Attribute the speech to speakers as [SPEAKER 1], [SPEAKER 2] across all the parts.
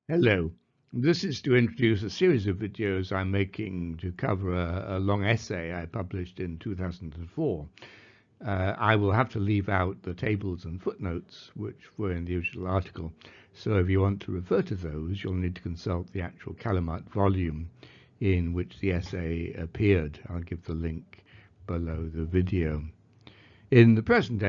[SPEAKER 1] Hello. This is to introduce a series of videos I'm making to cover a long essay I published in 2004. I will have to leave out the tables and footnotes which were in the original article, so if you want to refer to those, you'll need to consult the actual Kalimat volume in which the essay appeared. I'll give the link below the video. In the present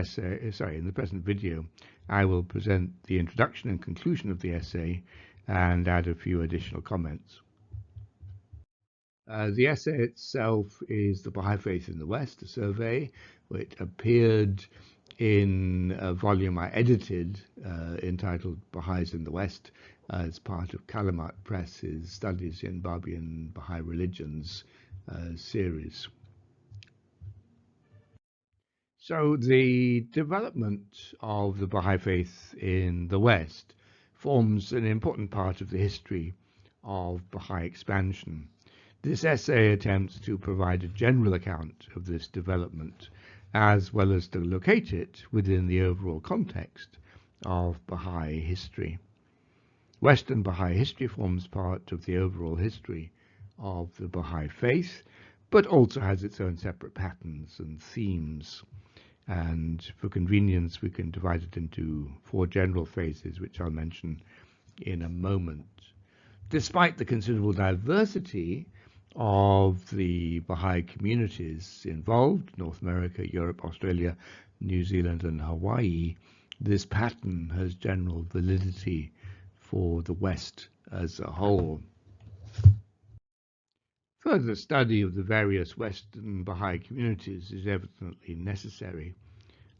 [SPEAKER 1] video, I will present the introduction and conclusion of the essay and add a few additional comments. The essay itself is The Baha'i Faith in the West, a survey, which appeared in a volume I edited entitled Baha'is in the West as part of Kalimat Press's Studies in Babi and Baha'i Religions series. So the development of the Baha'i Faith in the West forms an important part of the history of Baha'i expansion. This essay attempts to provide a general account of this development, as well as to locate it within the overall context of Baha'i history. Western Baha'i history forms part of the overall history of the Baha'i Faith, but also has its own separate patterns and themes. And for convenience, we can divide it into 4 general phases, which I'll mention in a moment. Despite the considerable diversity of the Baha'i communities involved, North America, Europe, Australia, New Zealand, and Hawaii, this pattern has general validity for the West as a whole. Further study of the various Western Baha'i communities is evidently necessary.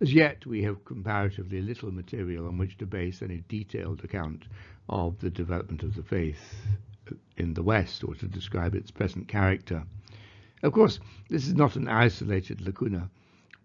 [SPEAKER 1] As yet, we have comparatively little material on which to base any detailed account of the development of the faith in the West, or to describe its present character. Of course, this is not an isolated lacuna.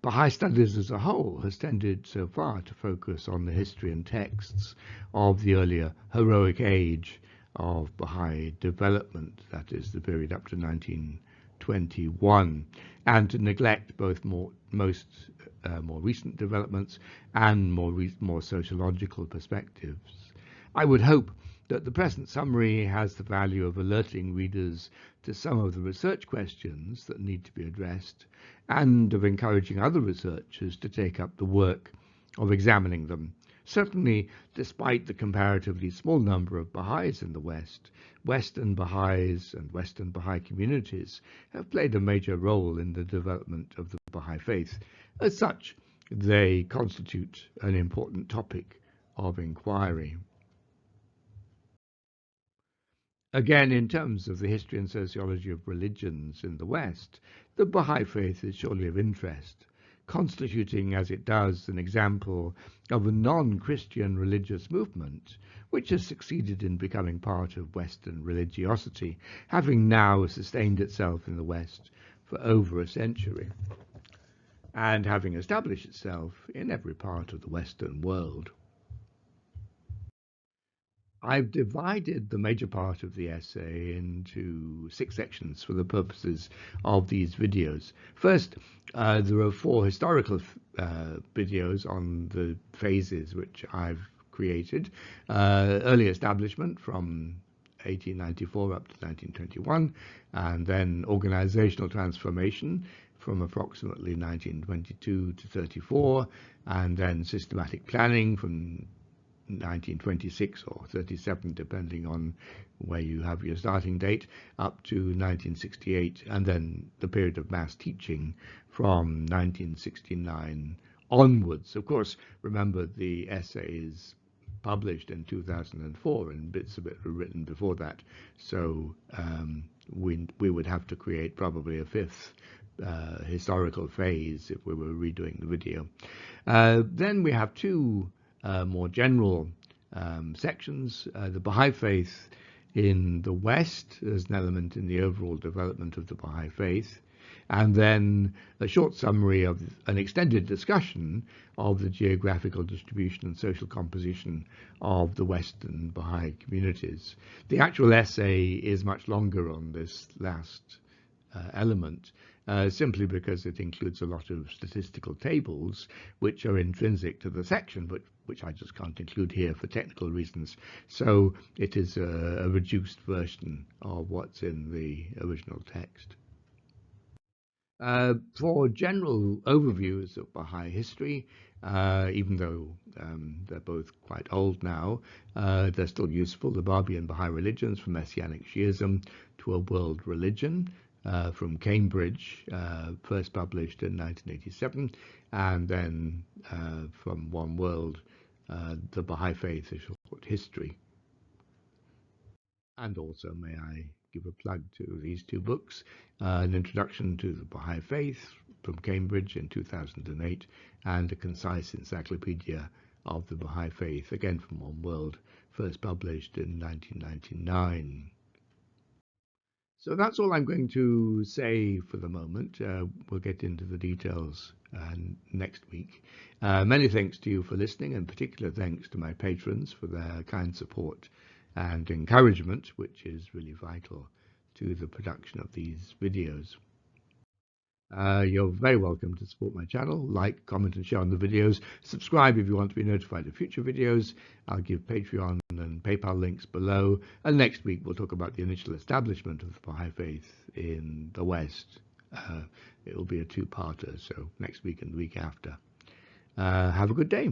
[SPEAKER 1] Baha'i studies as a whole has tended so far to focus on the history and texts of the earlier heroic age of Baha'i development, that is, the period up to 1921, and to neglect both more recent developments and more sociological perspectives. I would hope that the present summary has the value of alerting readers to some of the research questions that need to be addressed, and of encouraging other researchers to take up the work of examining them. Certainly, despite the comparatively small number of Baha'is in the West, Western Baha'is and Western Baha'i communities have played a major role in the development of the Baha'i Faith. As such, they constitute an important topic of inquiry. Again, in terms of the history and sociology of religions in the West, the Baha'i Faith is surely of interest, constituting as it does an example of a non-Christian religious movement which has succeeded in becoming part of Western religiosity, having now sustained itself in the West for over a century, and having established itself in every part of the Western world. I've divided the major part of the essay into 6 sections for the purposes of these videos. First, there are 4 historical videos on the phases which I've created. Early establishment from 1894 up to 1921, and then organizational transformation from approximately 1922 to 34, and then systematic planning from 1926 or 37, depending on where you have your starting date, up to 1968, and then the period of mass teaching from 1969 onwards. Of course, remember the essay is published in 2004, and bits of it were written before that, so we would have to create probably a 5th historical phase if we were redoing the video. Then we have 2 more general sections, the Baha'i Faith in the West as an element in the overall development of the Baha'i Faith, and then a short summary of an extended discussion of the geographical distribution and social composition of the Western Baha'i communities. The actual essay is much longer on this last element, simply because it includes a lot of statistical tables which are intrinsic to the section, but which I just can't include here for technical reasons. So it is a reduced version of what's in the original text. For general overviews of Baha'i history, even though they're both quite old now, they're still useful. The Babi and Baha'i religions, from Messianic Shiism to a world religion, from Cambridge, first published in 1987, and then from One World, the Baha'i Faith, a short history. And also, may I give a plug to these two books, An Introduction to the Baha'i Faith from Cambridge in 2008, and A Concise Encyclopedia of the Baha'i Faith, again from One World, first published in 1999. So that's all I'm going to say for the moment. We'll get into the details next week. Many thanks to you for listening, and particular thanks to my patrons for their kind support and encouragement, which is really vital to the production of these videos. You're very welcome to support my channel, like, comment and share on the videos. Subscribe if you want to be notified of future videos. I'll give Patreon and PayPal links below. And next week we'll talk about the initial establishment of the Baha'i Faith in the West. It will be a two-parter, so next week and the week after. Have a good day.